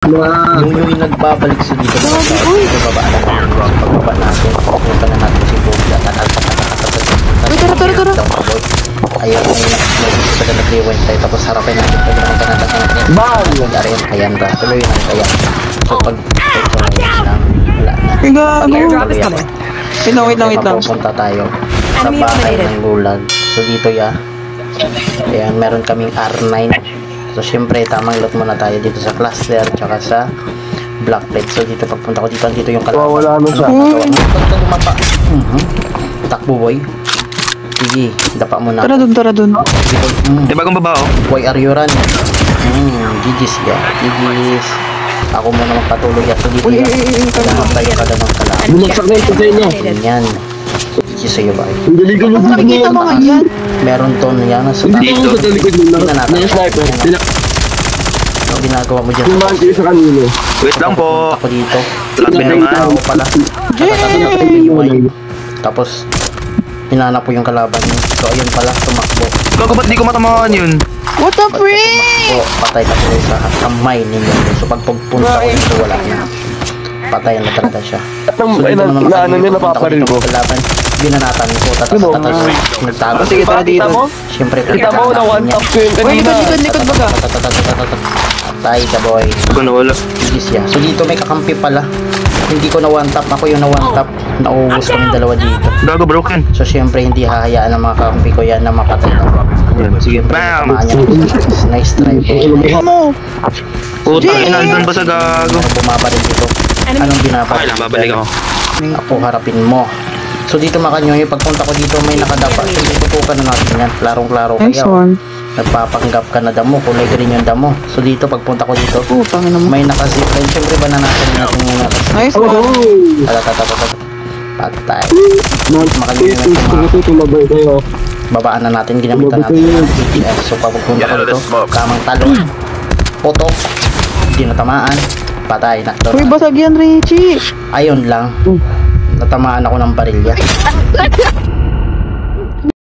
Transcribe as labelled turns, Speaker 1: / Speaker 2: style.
Speaker 1: Yung nagbabalik sa dito na baba na natin sa pagbaba natin. Pupunta na natin si Bobby at ayun, gusto ka nag-rewind tayo tapos harapin natin pag naman ka natin mag-arin, ayan ba, tuloy na kaya so pag wala na wait lang pupunta tayo sa bahay ng gulag. So dito ayan, meron kaming R9. So syempre tamang lot muna tayo dito sa cluster tsaka sa black plate. So dito pagpunta ko dito yung kalaban.
Speaker 2: Wala na siya.
Speaker 1: Pagka lumapa takbo boy. Sige, dapa mo na.
Speaker 3: Tara dun.
Speaker 4: Di bagong baba
Speaker 1: Why are you running? GG's GG's. Ako muna magpatuloy so dito kailangan tayo kada ng kalaban.
Speaker 2: Bumagsak na ito sa inyo.
Speaker 1: Ganyan. GG's sa'yo ba?
Speaker 2: Hindi ligaw mo dito
Speaker 3: Nakikita mo nga yan.
Speaker 1: Meron to yan sa
Speaker 2: Hindi ko sa talikod mo na sniper.
Speaker 1: Ano ginagawa mo dyan?
Speaker 2: Lumaan kayo sa kanino.
Speaker 4: Wait lang po.
Speaker 1: Ako dito.
Speaker 4: Labi naman.
Speaker 1: Ako pala. Tapos hinanap ko yung kalaban niya. So ayun pala, tumakbo.
Speaker 4: Gago, ba't di ko matamaan yun?
Speaker 3: What the
Speaker 1: Tumakbo,
Speaker 3: freak?
Speaker 1: patay na sila sa mine ninyo. So pag pagpunta ko dito, wala na. Patay na talaga siya.
Speaker 2: Naano niya napaparil ko.
Speaker 1: Kalaban, binanatan ko. Tapos nagtago.
Speaker 3: Sige, tara dito.
Speaker 1: Siyempre,
Speaker 2: Kita mo na one tap ko yung kanina.
Speaker 3: Likod baga.
Speaker 1: Patay ka boy.
Speaker 4: Ako nawala.
Speaker 1: Siya. So dito may kakampi pala. Hindi ko na one tap, ako yung na one tap. Nauubos kami dalawa dito.
Speaker 4: Gago, broken.
Speaker 1: So syempre hindi hahayaan ng mga kakampi ko yan na mapatay ako.
Speaker 4: Sige, bam!
Speaker 1: Nice try po.
Speaker 3: Mo.
Speaker 4: Puta, nandun pa sa gago.
Speaker 1: Bumaba rin dito. Anong
Speaker 4: Okay
Speaker 1: binabaril?
Speaker 4: lang, babalik ako.
Speaker 1: Ako harapin mo. So dito makanyo, pagpunta ko dito may nakadapa. Hindi tutukan na natin yan. Klarong-klaro
Speaker 3: Nice
Speaker 1: kaya.
Speaker 3: one.
Speaker 1: Nagpapanggap ka na damo, kulay green yung damo. So dito pagpunta ko dito,
Speaker 3: Pangin mo.
Speaker 1: may naka-zipline. Siyempre bananasan natin yung naka-zipline.
Speaker 3: Nice one.
Speaker 1: Patay.
Speaker 2: Tumabay kayo.
Speaker 1: Babaan na natin, ginamitan natin yung BTS. So pagpunta ko dito, kamang talon. Putok. Hindi natamaan. Patay na.
Speaker 3: Uy, basag yan, Richie.
Speaker 1: Ayun lang. Natamaan ako ng barilya.